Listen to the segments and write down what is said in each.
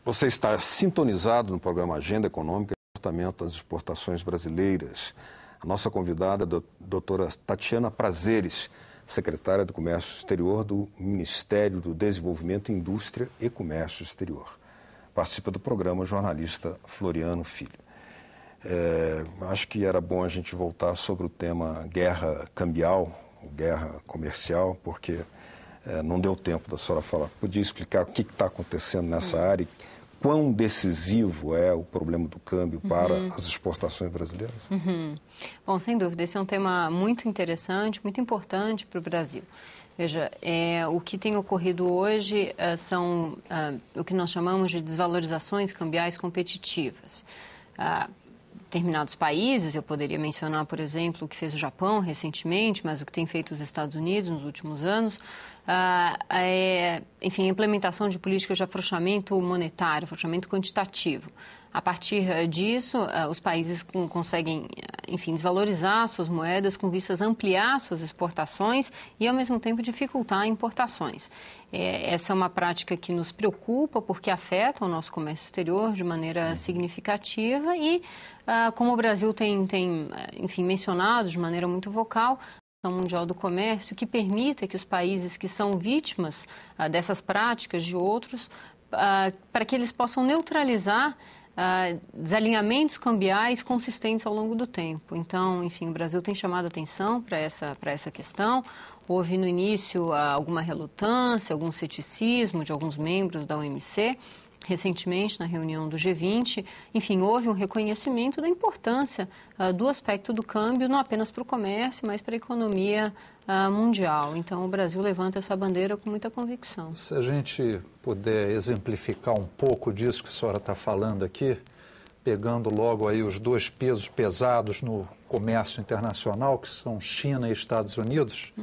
Você está sintonizado no programa Agenda Econômica e Comportamento das Exportações Brasileiras. A nossa convidada é a doutora Tatiana Prazeres, secretária do Comércio Exterior do Ministério do Desenvolvimento, Indústria e Comércio Exterior. Participa do programa o jornalista Floriano Filho. Acho que era bom a gente voltar sobre o tema guerra cambial, guerra comercial, porque não deu tempo da senhora falar. Podia explicar o que está acontecendo nessa área e quão decisivo é o problema do câmbio para as exportações brasileiras? Bom, sem dúvida, esse é um tema muito interessante, muito importante para o Brasil. Veja, o que tem ocorrido hoje são o que nós chamamos de desvalorizações cambiais competitivas. Determinados países, eu poderia mencionar, por exemplo, o que fez o Japão recentemente, mas o que tem feito os Estados Unidos nos últimos anos, enfim, a implementação de políticas de afrouxamento monetário, afrouxamento quantitativo. A partir disso, os países conseguem, enfim, desvalorizar suas moedas com vistas a ampliar suas exportações e, ao mesmo tempo, dificultar importações. Essa é uma prática que nos preocupa porque afeta o nosso comércio exterior de maneira significativa e, como o Brasil tem, enfim, mencionado de maneira muito vocal, a Organização Mundial do Comércio, que permita que os países que são vítimas dessas práticas de outros, para que eles possam neutralizar desalinhamentos cambiais consistentes ao longo do tempo. Então, enfim, o Brasil tem chamado a atenção para essa questão. Houve no início alguma relutância, algum ceticismo de alguns membros da OMC. Recentemente, na reunião do G20, enfim, houve um reconhecimento da importância do aspecto do câmbio, não apenas para o comércio, mas para a economia mundial. Então, o Brasil levanta essa bandeira com muita convicção. Se a gente puder exemplificar um pouco disso que a senhora está falando aqui, pegando logo aí os dois pesos pesados no comércio internacional, que são China e Estados Unidos,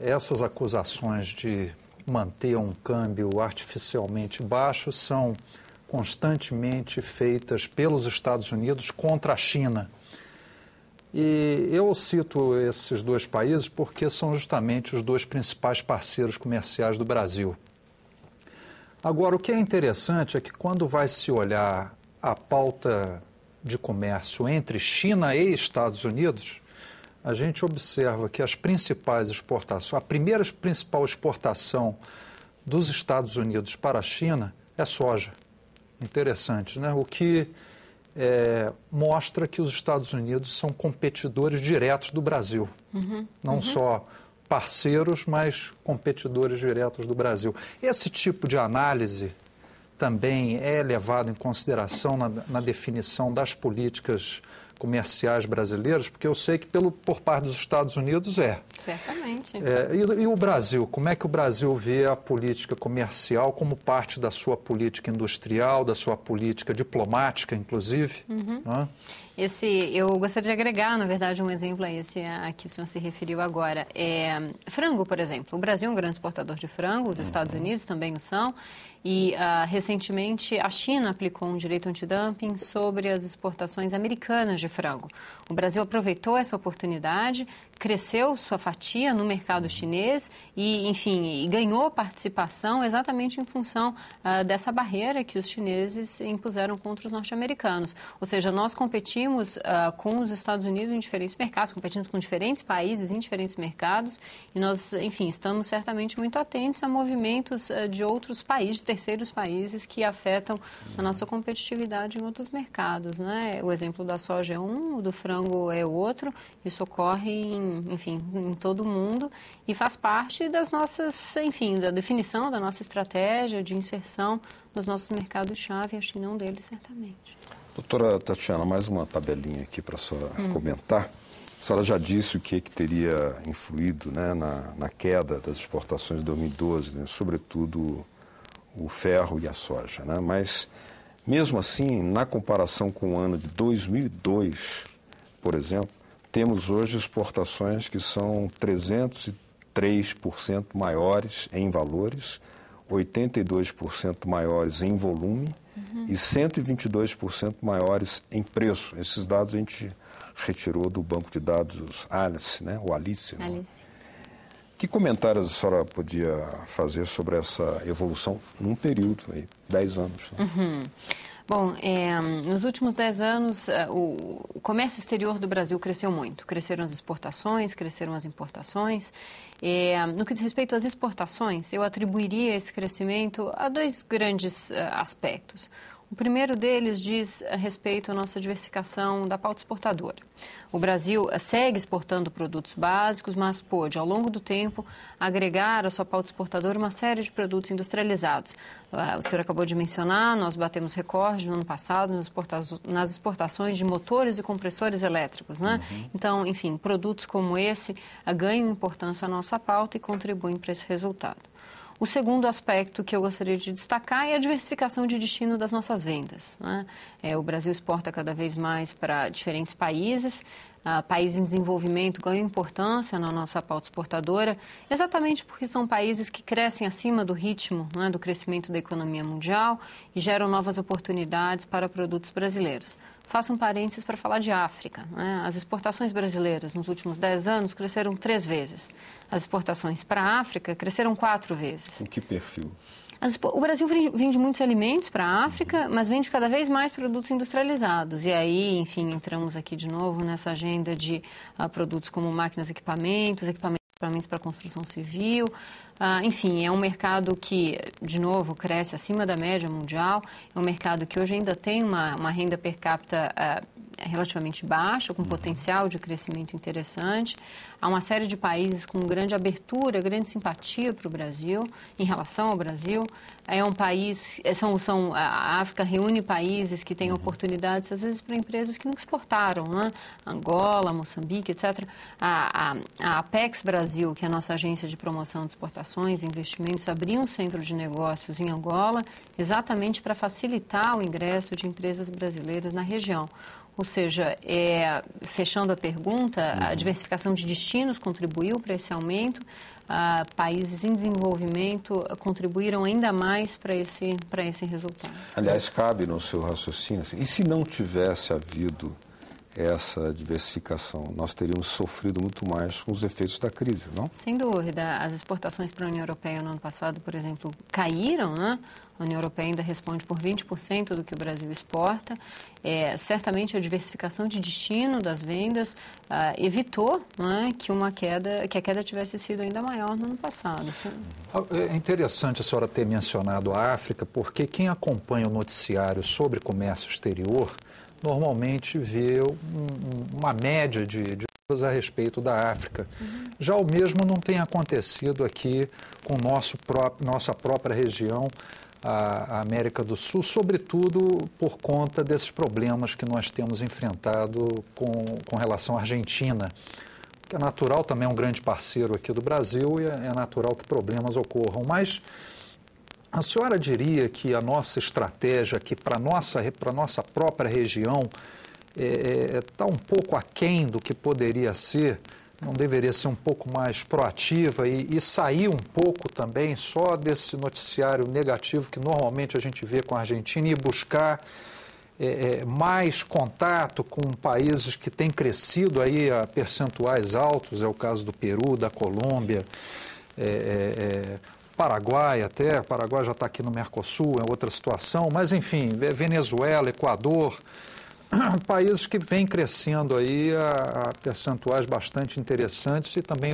essas acusações de manter um câmbio artificialmente baixo são constantemente feitas pelos Estados Unidos contra a China. E eu cito esses dois países porque são justamente os dois principais parceiros comerciais do Brasil. Agora, o que é interessante é que quando vai se olhar a pauta de comércio entre China e Estados Unidos, a gente observa que as principais exportações, a primeira principal exportação dos Estados Unidos para a China é soja. Interessante, né? O que mostra que os Estados Unidos são competidores diretos do Brasil. Não só parceiros, mas competidores diretos do Brasil. Esse tipo de análise também é levado em consideração na definição das políticas comerciais brasileiros, porque eu sei que por parte dos Estados Unidos Certamente. E o Brasil? Como é que o Brasil vê a política comercial como parte da sua política industrial, da sua política diplomática, inclusive? Né? Eu gostaria de agregar, na verdade, um exemplo a esse a que o senhor se referiu agora. Frango, por exemplo. O Brasil é um grande exportador de frango, os Estados Unidos também o são. E, recentemente, a China aplicou um direito antidumping sobre as exportações americanas de frango. O Brasil aproveitou essa oportunidade, cresceu sua fatia no mercado chinês e, enfim, ganhou participação exatamente em função dessa barreira que os chineses impuseram contra os norte-americanos. Ou seja, nós competimos com os Estados Unidos em diferentes mercados, competimos com diferentes países em diferentes mercados e nós, enfim, estamos certamente muito atentos a movimentos de outros países, de terceiros países que afetam a nossa competitividade em outros mercados, né? O exemplo da soja é um, o do frango é outro. Isso ocorre em todo o mundo e faz parte das nossas, enfim, da definição da nossa estratégia de inserção nos nossos mercados-chave. A China é um deles, certamente. Doutora Tatiana, mais uma tabelinha aqui para a senhora comentar. A senhora já disse o que teria influído, né, na queda das exportações de 2012, né, sobretudo o ferro e a soja, né? Mas, mesmo assim, na comparação com o ano de 2002, por exemplo, temos hoje exportações que são 303% maiores em valores, 82% maiores em volume e 122% maiores em preço. Esses dados a gente retirou do banco de dados Alice, né? O Alice. Alice. Que comentários a senhora podia fazer sobre essa evolução num período, aí, 10 anos? Né? Bom, nos últimos 10 anos, o comércio exterior do Brasil cresceu muito. Cresceram as exportações, cresceram as importações. No que diz respeito às exportações, eu atribuiria esse crescimento a dois grandes aspectos. O primeiro deles diz respeito à nossa diversificação da pauta exportadora. O Brasil segue exportando produtos básicos, mas pôde, ao longo do tempo, agregar à sua pauta exportadora uma série de produtos industrializados. O senhor acabou de mencionar, nós batemos recorde no ano passado nas exportações de motores e compressores elétricos, né? Então, enfim, produtos como esse ganham importância na nossa pauta e contribuem para esse resultado. O segundo aspecto que eu gostaria de destacar é a diversificação de destino das nossas vendas, né? O Brasil exporta cada vez mais para diferentes países. Países em desenvolvimento ganham importância na nossa pauta exportadora, exatamente porque são países que crescem acima do ritmo, né, do crescimento da economia mundial e geram novas oportunidades para produtos brasileiros. Faço um parênteses para falar de África, né? As exportações brasileiras nos últimos 10 anos cresceram 3 vezes. As exportações para a África cresceram 4 vezes. Com que perfil? O Brasil vende muitos alimentos para a África, mas vende cada vez mais produtos industrializados. E aí, enfim, entramos aqui de novo nessa agenda de produtos como máquinas, equipamentos para construção civil. Enfim, é um mercado que, de novo, cresce acima da média mundial. É um mercado que hoje ainda tem uma renda per capita relativamente baixa, com potencial de crescimento interessante. Há uma série de países com grande abertura, grande simpatia para o Brasil, em relação ao Brasil. É um país, a África reúne países que têm oportunidades, às vezes, para empresas que nunca exportaram, né? Angola, Moçambique, etc. A Apex Brasil, que é a nossa agência de promoção de exportações e investimentos, abriu um centro de negócios em Angola, exatamente para facilitar o ingresso de empresas brasileiras na região. Ou seja, fechando a pergunta, a diversificação de destinos contribuiu para esse aumento. Países em desenvolvimento contribuíram ainda mais para esse resultado. Aliás, cabe no seu raciocínio, assim, e se não tivesse havido essa diversificação, nós teríamos sofrido muito mais com os efeitos da crise, não? Sem dúvida. As exportações para a União Europeia no ano passado, por exemplo, caíram, né? A União Europeia ainda responde por 20% do que o Brasil exporta. Certamente a diversificação de destino das vendas evitou, né, que a queda tivesse sido ainda maior no ano passado. É interessante a senhora ter mencionado a África, porque quem acompanha o noticiário sobre comércio exterior normalmente vê uma média de a respeito da África. Já o mesmo não tem acontecido aqui com nossa própria região, a América do Sul, sobretudo por conta desses problemas que nós temos enfrentado com relação à Argentina, que é natural, também é um grande parceiro aqui do Brasil e é natural que problemas ocorram. Mas a senhora diria que a nossa estratégia aqui para a nossa própria região está um pouco aquém do que poderia ser? Não deveria ser um pouco mais proativa e sair um pouco também só desse noticiário negativo que normalmente a gente vê com a Argentina e buscar mais contato com países que têm crescido aí a percentuais altos, é o caso do Peru, da Colômbia, Paraguai até, Paraguai já está aqui no Mercosul, é outra situação, mas enfim, Venezuela, Equador, países que vêm crescendo aí a percentuais bastante interessantes e também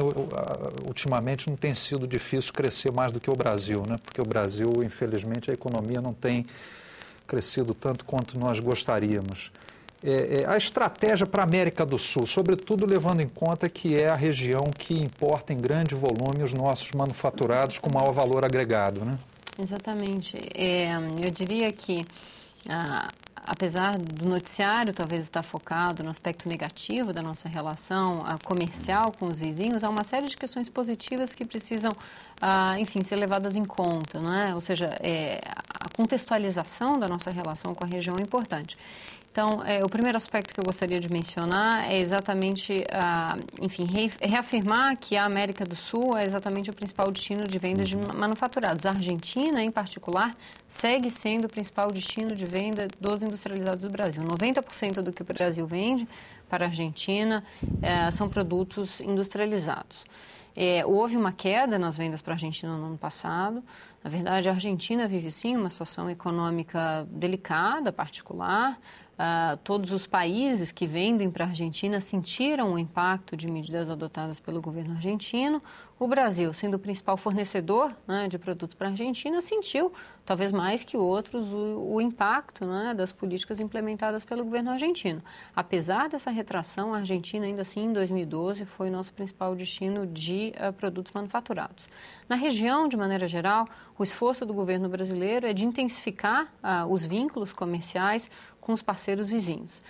ultimamente não tem sido difícil crescer mais do que o Brasil, né? Porque o Brasil, infelizmente, a economia não tem crescido tanto quanto nós gostaríamos. A estratégia para a América do Sul, sobretudo levando em conta que é a região que importa em grande volume os nossos manufaturados com maior valor agregado, né? Exatamente. Eu diria que apesar do noticiário talvez estar focado no aspecto negativo da nossa relação comercial com os vizinhos, há uma série de questões positivas que precisam, enfim, ser levadas em conta, não é? Ou seja, a contextualização da nossa relação com a região é importante. Então, o primeiro aspecto que eu gostaria de mencionar é exatamente, enfim, reafirmar que a América do Sul é exatamente o principal destino de vendas de manufaturados. A Argentina, em particular, segue sendo o principal destino de venda dos industrializados do Brasil. 90% do que o Brasil vende para a Argentina são produtos industrializados. Houve uma queda nas vendas para a Argentina no ano passado. Na verdade, a Argentina vive, sim, uma situação econômica delicada, particular. Todos os países que vendem para a Argentina sentiram o impacto de medidas adotadas pelo governo argentino. O Brasil, sendo o principal fornecedor, né, de produtos para a Argentina, sentiu, talvez mais que outros, o impacto, né, das políticas implementadas pelo governo argentino. Apesar dessa retração, a Argentina, ainda assim, em 2012, foi nosso principal destino de produtos manufaturados. Na região, de maneira geral, o esforço do governo brasileiro é de intensificar os vínculos comerciais com os parceiros vizinhos.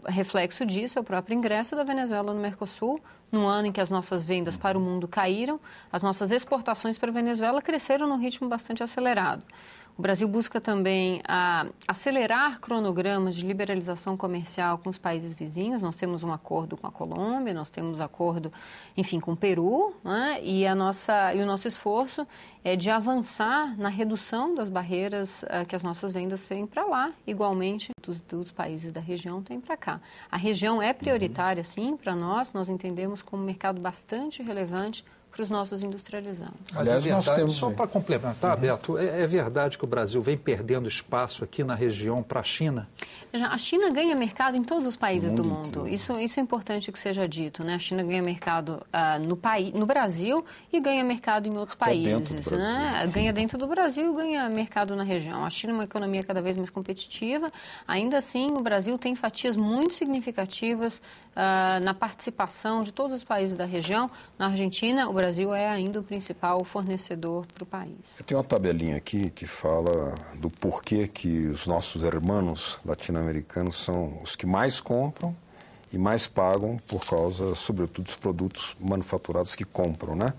Reflexo disso é o próprio ingresso da Venezuela no Mercosul. No ano em que as nossas vendas para o mundo caíram, as nossas exportações para a Venezuela cresceram num ritmo bastante acelerado. O Brasil busca também acelerar cronogramas de liberalização comercial com os países vizinhos. Nós temos um acordo com a Colômbia, nós temos acordo, enfim, com o Peru, né? E o nosso esforço é de avançar na redução das barreiras que as nossas vendas têm para lá, igualmente dos países da região têm para cá. A região é prioritária, sim, para nós entendemos como um mercado bastante relevante para os nossos industrializados. Mas aliás, verdade, temos... só para complementar, Beto, é verdade que o Brasil vem perdendo espaço aqui na região para a China? A China ganha mercado em todos os países do mundo. Isso é importante que seja dito, né? A China ganha mercado no Brasil e ganha mercado em outros países. Né? Ganha dentro do Brasil e ganha mercado na região. A China é uma economia cada vez mais competitiva. Ainda assim, o Brasil tem fatias muito significativas na participação de todos os países da região. Na Argentina, o Brasil é ainda o principal fornecedor para o país. Eu tenho uma tabelinha aqui que fala do porquê que os nossos irmãos latino-americanos são os que mais compram e mais pagam por causa, sobretudo, dos produtos manufaturados que compram, né?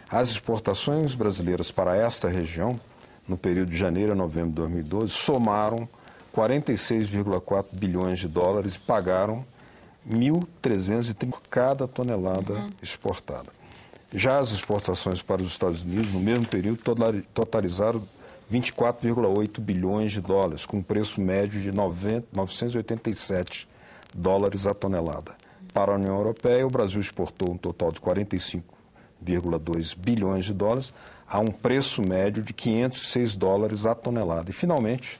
As exportações brasileiras para esta região, no período de janeiro a novembro de 2012, somaram 46,4 bilhões de dólares e pagaram 1.330 por cada tonelada exportada. Já as exportações para os Estados Unidos, no mesmo período, totalizaram 24,8 bilhões de dólares, com um preço médio de 987 dólares a tonelada. Para a União Europeia, o Brasil exportou um total de 45,2 bilhões de dólares, a um preço médio de 506 dólares a tonelada. E, finalmente,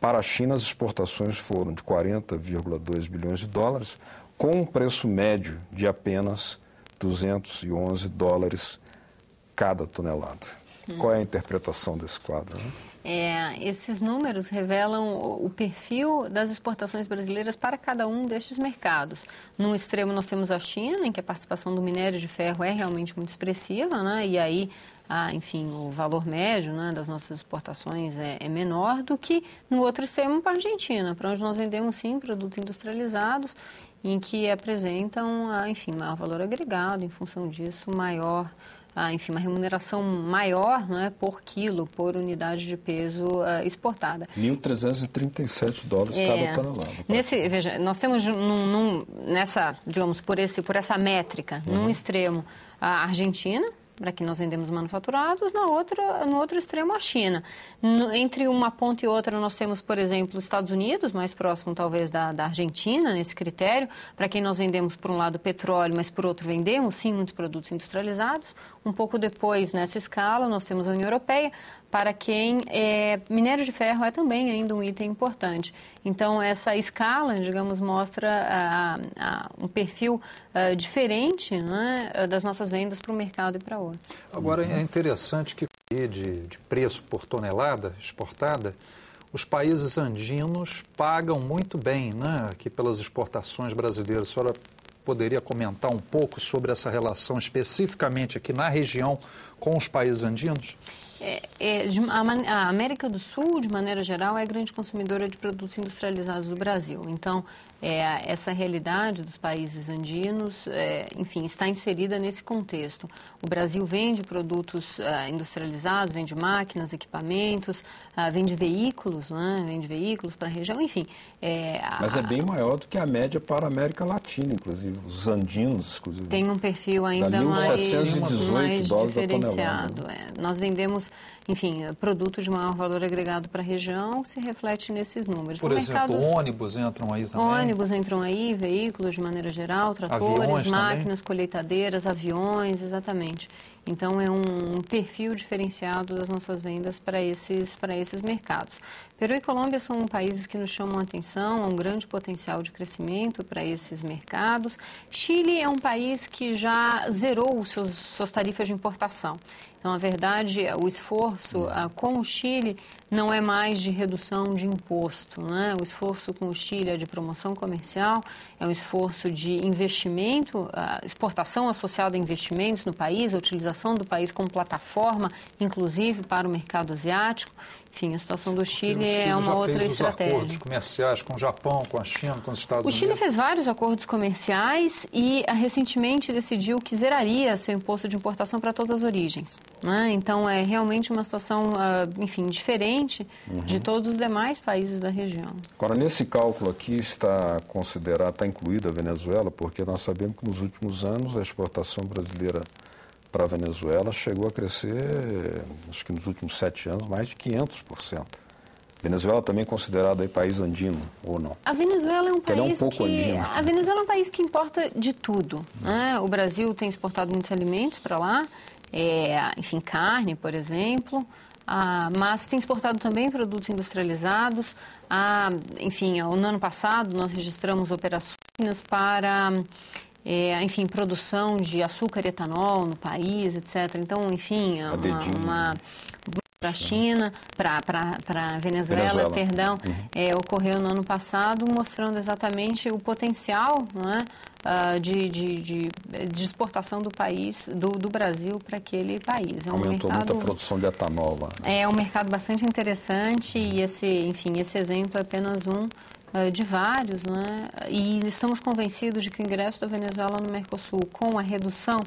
para a China, as exportações foram de 40,2 bilhões de dólares, com um preço médio de apenas 211 dólares cada tonelada. Qual é a interpretação desse quadro? Né? Esses números revelam o perfil das exportações brasileiras para cada um destes mercados. Num extremo, nós temos a China, em que a participação do minério de ferro é realmente muito expressiva, né? E aí, enfim, o valor médio, né, das nossas exportações é menor do que no outro extremo para a Argentina, para onde nós vendemos, sim, produtos industrializados, em que apresentam, enfim, maior valor agregado, em função disso, maior, enfim, uma remuneração maior, né, por quilo, por unidade de peso exportada. 1.337 dólares cada tonelada. Veja, nós temos nessa, digamos, por essa métrica, num extremo, a Argentina, para que nós vendemos manufaturados, no outro extremo a China. Entre uma ponta e outra nós temos, por exemplo, os Estados Unidos, mais próximo talvez da Argentina, nesse critério, para quem nós vendemos por um lado petróleo, mas por outro vendemos sim muitos produtos industrializados. Um pouco depois, nessa escala, nós temos a União Europeia, para quem minério de ferro é também ainda um item importante. Então, essa escala, digamos, mostra um perfil diferente, né, das nossas vendas para um mercado e para outro. Agora, é interessante que de preço por tonelada exportada, os países andinos pagam muito bem, né, aqui pelas exportações brasileiras. A senhora poderia comentar um pouco sobre essa relação especificamente aqui na região com os países andinos? A América do Sul, de maneira geral, é grande consumidora de produtos industrializados do Brasil. Então, essa realidade dos países andinos, enfim, está inserida nesse contexto. O Brasil vende produtos industrializados, vende máquinas, equipamentos, vende veículos, né? Vende veículos para a região, enfim. Mas é bem maior do que a média para a América Latina, inclusive. Os andinos, inclusive. Tem um perfil ainda mais diferenciado. Nós vendemos enfim, produtos de maior valor agregado para a região, se reflete nesses números. Por exemplo, ônibus entram aí também? Ônibus entram aí, veículos de maneira geral, tratores, aviões máquinas, também? Colheitadeiras, aviões, exatamente. Então, é um perfil diferenciado das nossas vendas para esses mercados. Peru e Colômbia são países que nos chamam a atenção, há um grande potencial de crescimento para esses mercados. Chile é um país que já zerou suas tarifas de importação. Então, na verdade, o esforço com o Chile não é mais de redução de imposto, né? O esforço com o Chile é de promoção comercial, é um esforço de investimento, exportação associada a investimentos no país, a utilização do país como plataforma, inclusive para o mercado asiático. Enfim, a situação do Chile é uma outra estratégia. O Chile já fez os acordos comerciais com o Japão, com a China, com os Estados Unidos. O Chile fez vários acordos comerciais e recentemente decidiu que zeraria seu imposto de importação para todas as origens, né? Então, é realmente uma situação, enfim, diferente de todos os demais países da região. Agora, nesse cálculo aqui está incluída a Venezuela, porque nós sabemos que nos últimos anos a exportação brasileira para a Venezuela chegou a crescer, acho que nos últimos 7 anos, mais de 500%. Venezuela também é considerada aí país andino, ou não? A Venezuela é um país andino. A Venezuela é um país que importa de tudo, né? O Brasil tem exportado muitos alimentos para lá, enfim, carne, por exemplo, mas tem exportado também produtos industrializados. Enfim, no ano passado nós registramos operações para enfim, produção de açúcar e etanol no país, etc. Então, enfim, para a China, para a Venezuela, perdão, ocorreu no ano passado, mostrando exatamente o potencial, não é, de exportação do país, do Brasil para aquele país. Aumentou muito a produção de etanol lá, né? É um mercado bastante interessante e esse exemplo é apenas um de vários, né? E estamos convencidos de que o ingresso da Venezuela no Mercosul, com a redução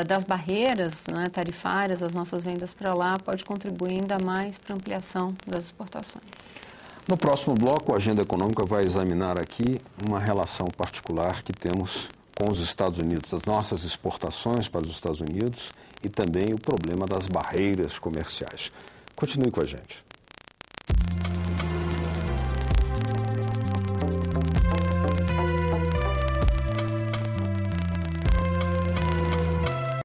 das barreiras, né, tarifárias, das nossas vendas para lá, pode contribuir ainda mais para a ampliação das exportações. No próximo bloco, a Agenda Econômica vai examinar aqui uma relação particular que temos com os Estados Unidos, as nossas exportações para os Estados Unidos e também o problema das barreiras comerciais. Continue com a gente.